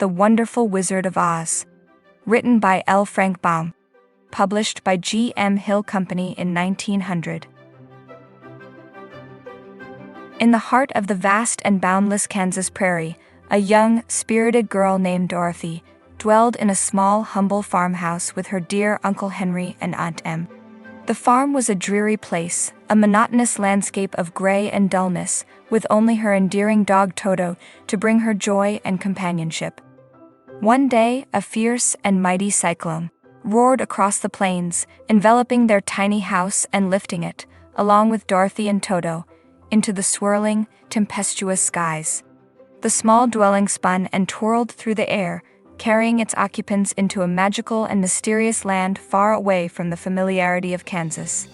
The Wonderful Wizard of Oz. Written by L. Frank Baum. Published by G. M. Hill Company in 1900. In the heart of the vast and boundless Kansas prairie, a young, spirited girl named Dorothy dwelled in a small, humble farmhouse with her dear Uncle Henry and Aunt Em. The farm was a dreary place, a monotonous landscape of gray and dullness, with only her endearing dog Toto to bring her joy and companionship. One day, a fierce and mighty cyclone roared across the plains, enveloping their tiny house and lifting it, along with Dorothy and Toto, into the swirling, tempestuous skies. The small dwelling spun and twirled through the air, carrying its occupants into a magical and mysterious land far away from the familiarity of Kansas.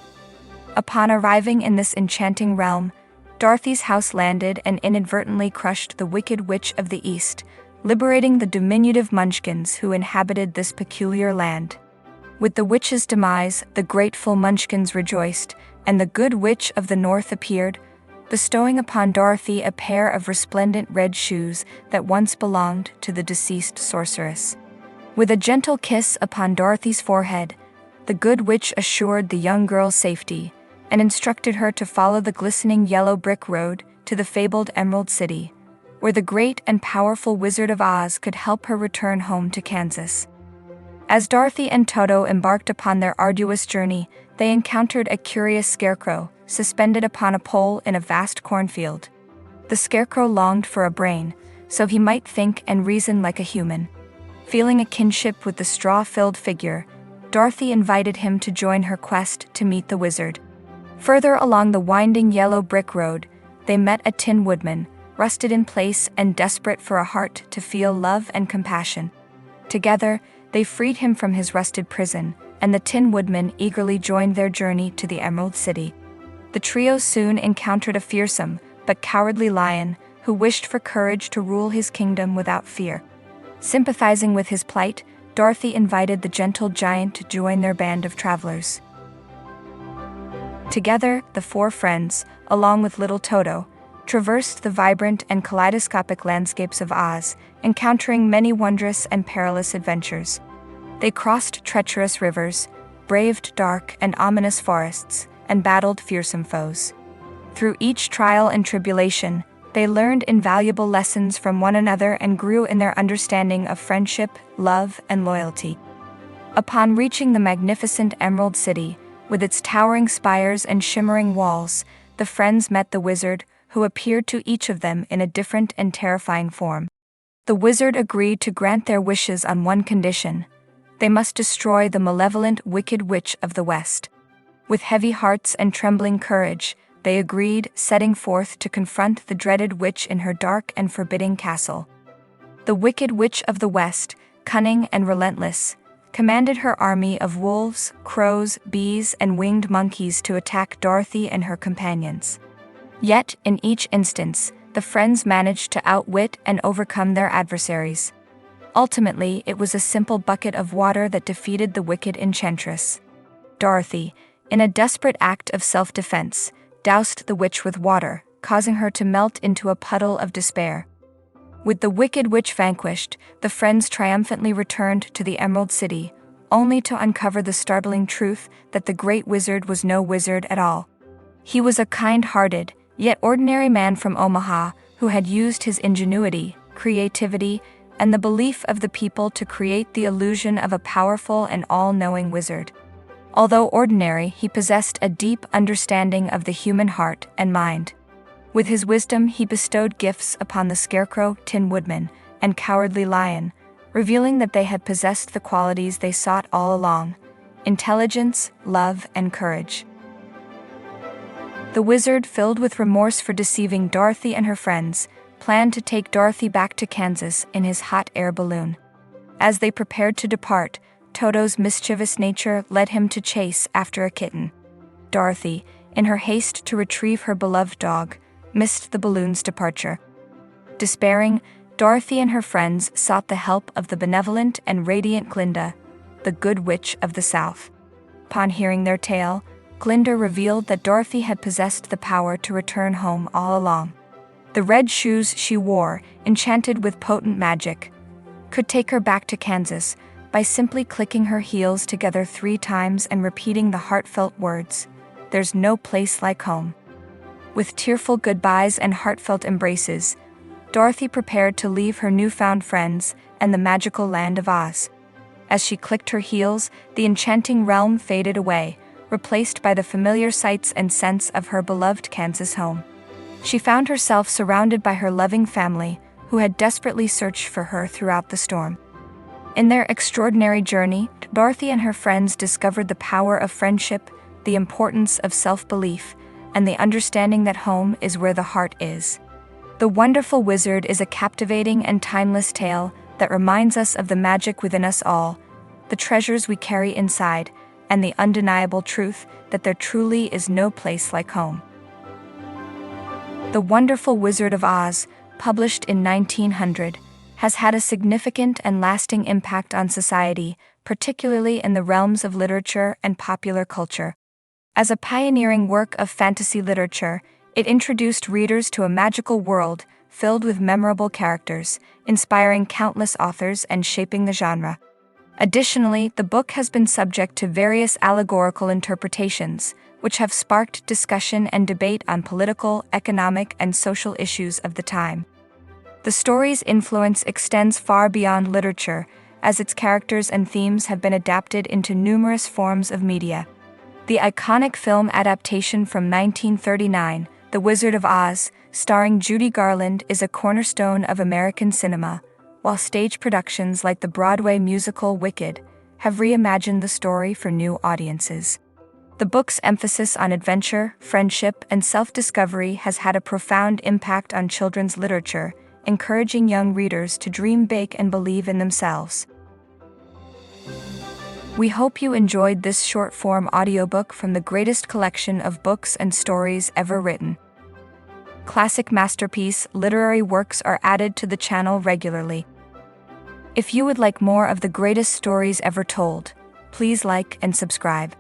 Upon arriving in this enchanting realm, Dorothy's house landed and inadvertently crushed the Wicked Witch of the East, liberating the diminutive Munchkins who inhabited this peculiar land. With the witch's demise, the grateful Munchkins rejoiced, and the Good Witch of the North appeared, bestowing upon Dorothy a pair of resplendent red shoes that once belonged to the deceased sorceress. With a gentle kiss upon Dorothy's forehead, the Good Witch assured the young girl's safety and instructed her to follow the glistening yellow brick road to the fabled Emerald City, where the great and powerful Wizard of Oz could help her return home to Kansas. As Dorothy and Toto embarked upon their arduous journey, they encountered a curious scarecrow, suspended upon a pole in a vast cornfield. The scarecrow longed for a brain, so he might think and reason like a human. Feeling a kinship with the straw-filled figure, Dorothy invited him to join her quest to meet the wizard. Further along the winding yellow brick road, they met a tin woodman, rusted in place and desperate for a heart to feel love and compassion. Together, they freed him from his rusted prison, and the Tin Woodman eagerly joined their journey to the Emerald City. The trio soon encountered a fearsome but cowardly lion who wished for courage to rule his kingdom without fear. Sympathizing with his plight, Dorothy invited the gentle giant to join their band of travelers. Together, the four friends, along with little Toto, traversed the vibrant and kaleidoscopic landscapes of Oz, encountering many wondrous and perilous adventures. They crossed treacherous rivers, braved dark and ominous forests, and battled fearsome foes. Through each trial and tribulation, they learned invaluable lessons from one another and grew in their understanding of friendship, love, and loyalty. Upon reaching the magnificent Emerald City, with its towering spires and shimmering walls, the friends met the wizard, who appeared to each of them in a different and terrifying form. The wizard agreed to grant their wishes on one condition: they must destroy the malevolent Wicked Witch of the West. With heavy hearts and trembling courage, they agreed, setting forth to confront the dreaded witch in her dark and forbidding castle. The Wicked Witch of the West, cunning and relentless, commanded her army of wolves, crows, bees, and winged monkeys to attack Dorothy and her companions. Yet, in each instance, the friends managed to outwit and overcome their adversaries. Ultimately, it was a simple bucket of water that defeated the wicked enchantress. Dorothy, in a desperate act of self-defense, doused the witch with water, causing her to melt into a puddle of despair. With the Wicked Witch vanquished, the friends triumphantly returned to the Emerald City, only to uncover the startling truth that the great wizard was no wizard at all. He was a kind-hearted, yet ordinary man from Omaha who had used his ingenuity, creativity, and the belief of the people to create the illusion of a powerful and all-knowing wizard. Although ordinary, he possessed a deep understanding of the human heart and mind. With his wisdom, he bestowed gifts upon the Scarecrow, Tin Woodman, and Cowardly Lion, revealing that they had possessed the qualities they sought all along: intelligence, love, and courage. The wizard, filled with remorse for deceiving Dorothy and her friends, planned to take Dorothy back to Kansas in his hot air balloon. As they prepared to depart, Toto's mischievous nature led him to chase after a kitten. Dorothy, in her haste to retrieve her beloved dog, missed the balloon's departure. Despairing, Dorothy and her friends sought the help of the benevolent and radiant Glinda, the Good Witch of the South. Upon hearing their tale, Glinda revealed that Dorothy had possessed the power to return home all along. The red shoes she wore, enchanted with potent magic, could take her back to Kansas by simply clicking her heels together 3 times and repeating the heartfelt words, "There's no place like home." With tearful goodbyes and heartfelt embraces, Dorothy prepared to leave her newfound friends and the magical land of Oz. As she clicked her heels, the enchanting realm faded away, replaced by the familiar sights and scents of her beloved Kansas home. She found herself surrounded by her loving family, who had desperately searched for her throughout the storm. In their extraordinary journey, Dorothy and her friends discovered the power of friendship, the importance of self-belief, and the understanding that home is where the heart is. The Wonderful Wizard is a captivating and timeless tale that reminds us of the magic within us all, the treasures we carry inside, and the undeniable truth that there truly is no place like home. The Wonderful Wizard of Oz, published in 1900, has had a significant and lasting impact on society, particularly in the realms of literature and popular culture. As a pioneering work of fantasy literature, it introduced readers to a magical world filled with memorable characters, inspiring countless authors and shaping the genre. Additionally, the book has been subject to various allegorical interpretations, which have sparked discussion and debate on political, economic, and social issues of the time. The story's influence extends far beyond literature, as its characters and themes have been adapted into numerous forms of media. The iconic film adaptation from 1939, The Wizard of Oz, starring Judy Garland, is a cornerstone of American cinema, while stage productions like the Broadway musical Wicked have reimagined the story for new audiences. The book's emphasis on adventure, friendship, and self-discovery has had a profound impact on children's literature, encouraging young readers to dream big and believe in themselves. We hope you enjoyed this short-form audiobook from the greatest collection of books and stories ever written. Classic masterpiece literary works are added to the channel regularly. If you would like more of the greatest stories ever told, please like and subscribe.